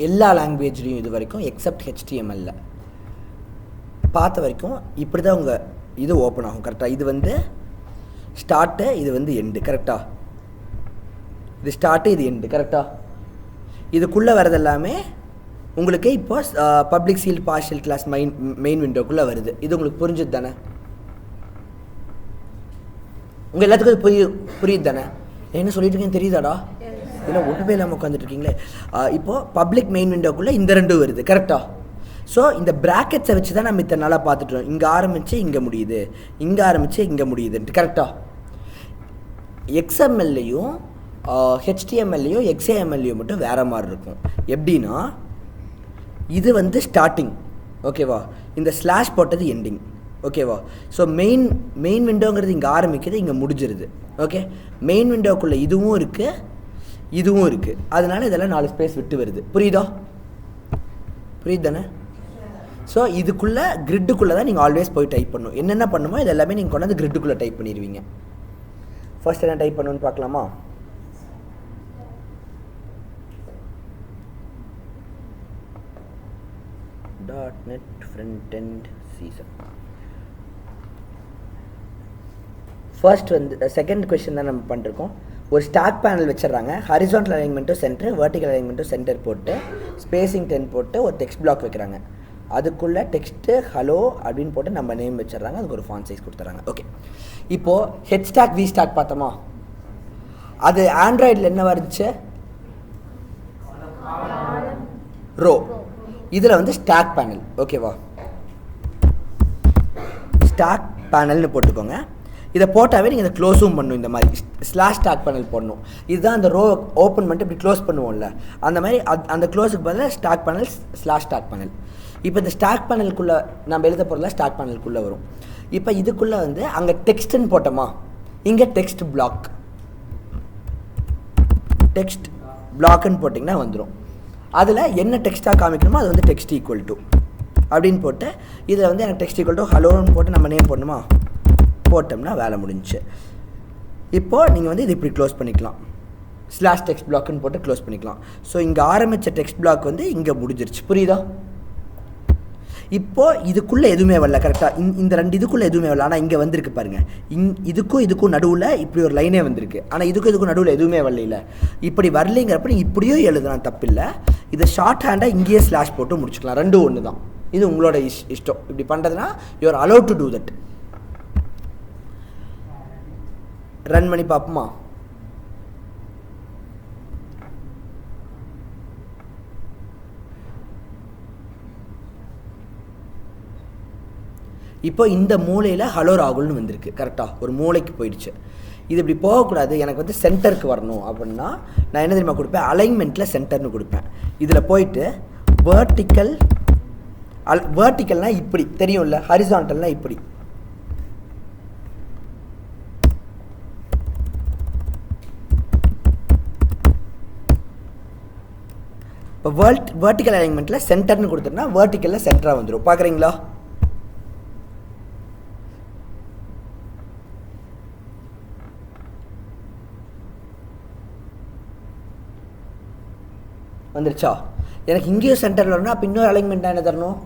எல்லா லாங்குவேஜ்லேயும் இது வரைக்கும் எக்ஸப்ட் HTML பார்த்த வரைக்கும் இப்படி தான் உங்கள் இது ஓப்பன் ஆகும் கரெக்டாக. இது வந்து ஸ்டார்ட்டு, இது வந்து எண்டு கரெக்டாக. இது ஸ்டார்ட்டு, இது எண்டு கரெக்டாக. இதுக்குள்ளே வரது எல்லாமே உங்களுக்கு இப்போ public sealed partial class main விண்டோக்குள்ளே வருது. இது உங்களுக்கு புரிஞ்சுது தானே? உங்கள் எல்லாத்துக்கும் புரியுது தானே? என்ன சொல்லிட்டு இருக்கேன்னு தெரியுதாடா? இல்லை ஒன்றுமே இல்லாமல் உட்காந்துட்டு இருக்கீங்களே. இப்போது பப்ளிக் மெயின் விண்டோக்குள்ளே இந்த ரெண்டும் வருது கரெக்டாக. ஸோ இந்த ப்ராக்கெட்ஸை வச்சு தான் நம்ம இத்தனை நாளாக பார்த்துட்டோம். இங்கே ஆரம்பித்து இங்கே முடியுது, இங்கே ஆரம்பித்து இங்கே முடியுதுன்ட்டு கரெக்டாக. XMLலையும் HTMLலையும் XAMLலையும் மட்டும் வேறு மாதிரி இருக்கும். எப்படின்னா இது வந்து ஸ்டார்டிங் ஓகேவா, இந்த ஸ்லாஷ் போட்டது எண்டிங் ஓகேவா. ஸோ மெயின் விண்டோங்கிறது இங்கே ஆரம்பிக்குது, இங்கே முடிஞ்சிருது ஓகே. மெயின் விண்டோக்குள்ளே இதுவும் இருக்குது, இதுவும் இருக்குது. அதனால் இதெல்லாம் 4 ஸ்பேஸ் விட்டு வருது. புரியுதா? புரியுது தானே? ஸோ இதுக்குள்ளே கிரிட்டுக்குள்ளே தான் நீங்கள் ஆல்வேஸ் போய் டைப் பண்ணணும். என்னென்ன பண்ணுமோ இது எல்லாமே நீங்கள் கொண்டாந்து கிரிட்டுக்குள்ளே டைப் பண்ணிடுவீங்க. ஃபர்ஸ்ட் என்ன டைப் பண்ணணும்னு பார்க்கலாமா? .NET frontend season. ஃபர்ஸ்ட் வந்து செகண்ட் கொஸ்டின் தான் நம்ம பண்ணிருக்கோம். ஒரு ஸ்டாக் பேனல் வச்சிடறாங்க. ஹரிசான்டல் அலைன்மெண்ட்டும் சென்டர், வெர்டிக்கல் அலைன்மெண்ட்டும் சென்டர் போட்டு ஸ்பேசிங் 10 போட்டு ஒரு டெக்ஸ்ட் பிளாக் வைக்கிறாங்க. அதுக்குள்ளே டெக்ஸ்ட்டு ஹலோ அப்படின்னு போட்டு நம்ம நேம் வச்சிடறாங்க. அதுக்கு ஒரு ஃபாண்ட் சைஸ் கொடுத்துட்றாங்க. ஓகே, இப்போது ஹெட் ஸ்டாக் வி ஸ்டாக் பார்த்தோமா? அது ஆண்ட்ராய்டில் என்ன வந்துச்சு? ரோ. இதில் வந்து ஸ்டாக் பேனல் ஓகேவா. ஸ்டாக் பேனல்னு போட்டுக்கோங்க. இதை போட்டாவே நீங்கள் இதை க்ளோஸும் பண்ணணும். இந்த மாதிரி ஸ்லாஷ் ஸ்டாக் பேனல் போடணும். இதுதான் அந்த ரோ ஓப்பன் பண்ணிட்டு இப்படி க்ளோஸ் பண்ணுவோம்ல, அந்த மாதிரி அந்த க்ளோஸுக்கு பதிலாக stack panel slash stack panel. இப்போ இந்த ஸ்டாக் பேனலுக்குள்ளே நம்ம எழுத போகிறதுல ஸ்டாக் பேனலுக்குள்ளே வரும். இப்போ இதுக்குள்ளே வந்து அங்கே டெக்ஸ்ட்டுன்னு போட்டோமா, இங்கே டெக்ஸ்ட் பிளாக்குன்னு போட்டிங்கன்னா வந்துடும். அதில் என்ன டெக்ஸ்ட்டாக காமிக்கணுமோ அது வந்து டெக்ஸ்ட் ஈக்குவல் டு அப்படின்னு போட்டு இதில் வந்து எனக்கு டெக்ஸ்ட் ஈக்குவல் டு ஹலோன்னு போட்டு நம்ம நேம் போடணுமா, போட்டோம்னா வேலை முடிஞ்சிச்சு. இப்போது நீங்கள் வந்து இது இப்படி க்ளோஸ் பண்ணிக்கலாம். ஸ்லாஷ் டெக்ஸ்ட் பிளாக்குன்னு போட்டு க்ளோஸ் பண்ணிக்கலாம். ஸோ இங்கே ஆரம்பித்த டெக்ஸ்ட் பிளாக் வந்து இங்கே முடிஞ்சிருச்சு. புரியுதா? இப்போது இதுக்குள்ளே எதுவுமே வரல கரெக்டாக. இந்த ரெண்டு இதுக்குள்ளே எதுவுமே வரல. ஆனால் இங்கே வந்திருக்கு பாருங்கள். இதுக்கும் நடுவில் இப்படி ஒரு லைனே வந்திருக்கு. ஆனால் இதுக்கும் நடுவில் எதுவுமே வரல. இப்படி வரலைங்கிறப்ப நீங்கள் இப்படியும் எழுதலாம், தப்பில்லை. இதை ஷார்ட் ஹேண்டாக இங்கேயே ஸ்லாஷ் போட்டு முடிச்சுக்கலாம். ரெண்டும் ஒன்று தான். இது உங்களோட இஷ்டம். இப்படி பண்ணுறதுனா you are allot to do that. Run பண்ணி பார்ப்போமா? இப்போ இந்த மூலையில் ஹலோ ராகுல்னு வந்திருக்கு கரெக்டாக. ஒரு மூளைக்கு போயிடுச்சு. இது இப்படி போகக்கூடாது, எனக்கு வந்து சென்டருக்கு வரணும் அப்படின்னா நான் என்ன தெரியுமா கொடுப்பேன்? அலைன்மெண்ட்டில் சென்டர்னு கொடுப்பேன். இதில் போயிட்டு வேர்ட்டிக்கல்னால் இப்படி தெரியும்ல, ஹரிசான்டல்னால் இப்படி. இப்போ வேர்ட்டிக்கல் அலைன்மெண்ட்டில் சென்டர்னு கொடுத்தோம்னா வேர்ட்டிக்கலில் சென்டராக வந்துடும். பார்க்குறீங்களா? வந்துருச்சா? எனக்கு இங்கேயும் சென்டரில் வரணும். அப்போ இன்னொரு அலைன்மெண்ட்டாக என்ன தரணும்?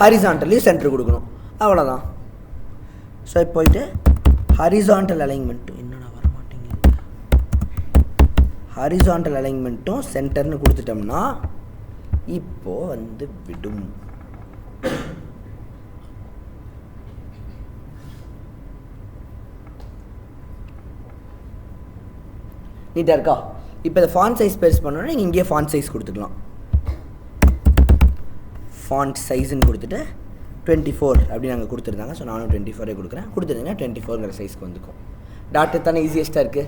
ஹரிசான்டல்லையும் சென்டர் கொடுக்கணும். அவ்வளோதான். ஸோ இப்போ போயிட்டு ஹரிசான்டல் அலைன்மெண்ட்டும் என்னடா வர மாட்டேங்குது, ஹரிசான்டல் அலைன்மெண்ட்டும் சென்டர்னு கொடுத்துட்டோம்னா இப்போது வந்து விடும். நீட்டாக இருக்கா? இப்போ இந்த ஃபாண்ட் சைஸ் பெருசு பண்ணோன்னா நீங்கள் இங்கேயே ஃபாண்ட் சைஸ் கொடுத்துக்கலாம். ஃபாண்ட் சைஸ்ன்னு கொடுத்துட்டு 24 அப்படின்னு நாங்கள் கொடுத்துருந்தாங்க. ஸோ நானும் 24 கொடுக்குறேன். கொடுத்துருந்தீங்கன்னா 24ங்கிற சைஸ்க்கு வந்துக்கும். டாட் தானே ஈஸியஸ்ட்டாக இருக்குது.